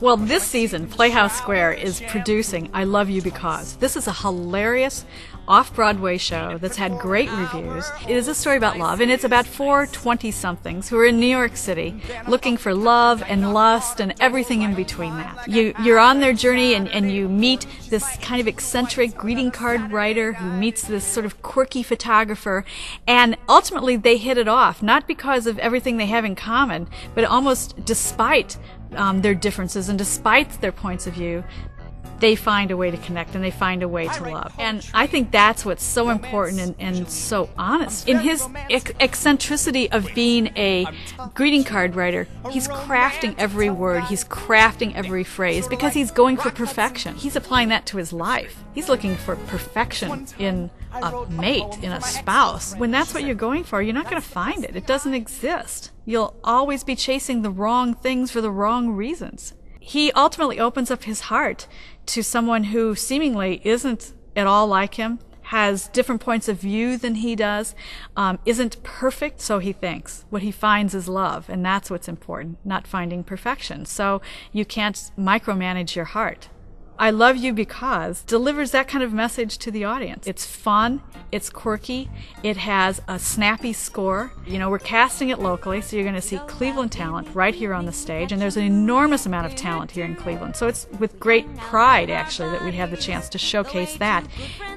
Well, this season, PlayhouseSquare is producing I Love You Becuase. This is a hilarious off-Broadway show that's had great reviews. It is a story about love, and it's about four 20-somethings who are in New York City looking for love and lust and everything in between that. You're on their journey, and you meet this kind of eccentric greeting card writer who meets this sort of quirky photographer, and ultimately they hit it off, not because of everything they have in common, but almost despite their differences and despite their points of view, they find a way to connect and they find a way to love. And I think that's what's so important and so honest. In his eccentricity of being a greeting card writer, he's crafting every word, he's crafting every phrase because he's going for perfection. He's applying that to his life. He's looking for perfection in a mate, in a spouse. When that's what you're going for, you're not going to find it. It doesn't exist. You'll always be chasing the wrong things for the wrong reasons. He ultimately opens up his heart to someone who seemingly isn't at all like him, has different points of view than he does, isn't perfect, so he thinks. What he finds is love, and that's what's important, not finding perfection. So you can't micromanage your heart. I Love You Becuase delivers that kind of message to the audience. It's fun, it's quirky, it has a snappy score. You know, we're casting it locally, so you're going to see Cleveland talent right here on the stage, and there's an enormous amount of talent here in Cleveland. So it's with great pride, actually, that we have the chance to showcase that.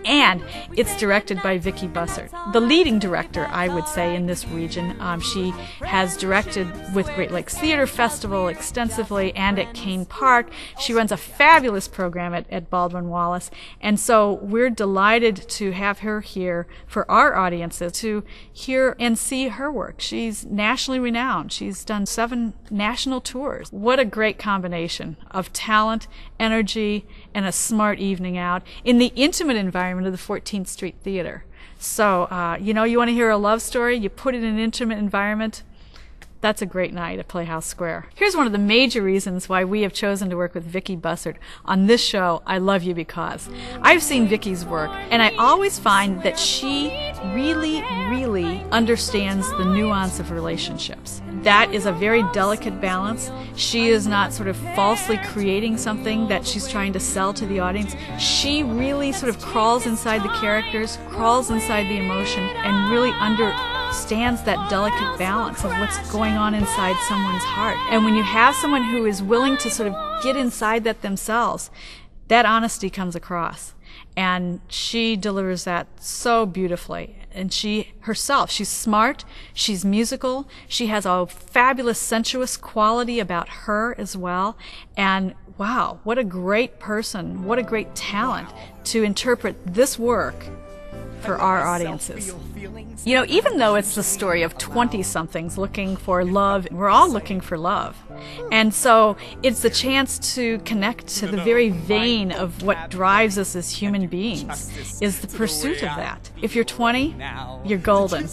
And it's directed by Vicki Bussert, the leading director, I would say, in this region. She has directed with Great Lakes Theater Festival extensively and at Kane Park. She runs a fabulous program at Baldwin Wallace, and so we're delighted to have her here for our audiences to hear and see her work. She's nationally renowned. She's done 7 national tours. What a great combination of talent, energy, and a smart evening out in the intimate environment of the 14th Street Theater. So, you know, you want to hear a love story, you put it in an intimate environment. That's a great night at PlayhouseSquare. Here's one of the major reasons why we have chosen to work with Vicki Bussert on this show, I Love You Becuase. I've seen Vicki's work, and I always find that she really, really understands the nuance of relationships. That is a very delicate balance. She is not sort of falsely creating something that she's trying to sell to the audience. She really sort of crawls inside the characters, crawls inside the emotion, and really understands that delicate balance of what's going on inside someone's heart. And when you have someone who is willing to sort of get inside that themselves, that honesty comes across. And she delivers that so beautifully. And she herself, she's smart, she's musical, she has a fabulous sensuous quality about her as well. And wow, what a great person, what a great talent to interpret this work for our audiences. You know, even though it's the story of 20-somethings looking for love, we're all looking for love. And so it's a chance to connect to the very vein of what drives us as human beings, is the pursuit of that. If you're 20, you're golden.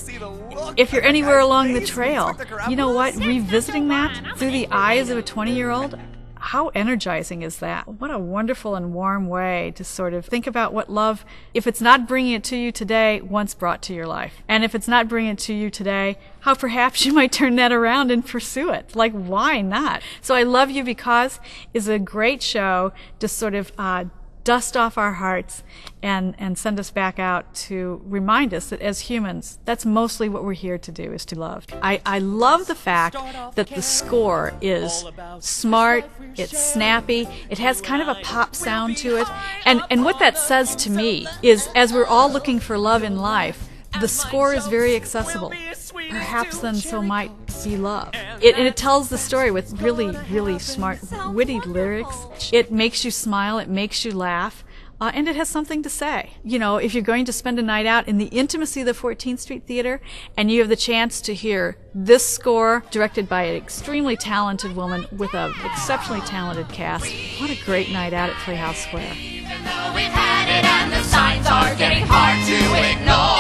If you're anywhere along the trail, you know what? Revisiting that through the eyes of a 20-year-old, how energizing is that? What a wonderful and warm way to sort of think about what love, if it's not bringing it to you today, once brought to your life. And if it's not bringing it to you today, how perhaps you might turn that around and pursue it. Like, why not? So I Love You Becuase is a great show to sort of dust off our hearts and send us back out to remind us that as humans, that's mostly what we're here to do, is to love. I love the fact that the score is smart, it's snappy, it has kind of a pop sound to it, and what that says to me is, as we're all looking for love in life, the score is very accessible. Perhaps then so might be love. And it tells the story with really, really smart, witty lyrics. It makes you smile, it makes you laugh, and it has something to say. You know, if you're going to spend a night out in the intimacy of the 14th Street Theater, and you have the chance to hear this score directed by an extremely talented woman with an exceptionally talented cast, what a great night out at PlayhouseSquare. Even though we've had it and the signs are getting hard to ignore.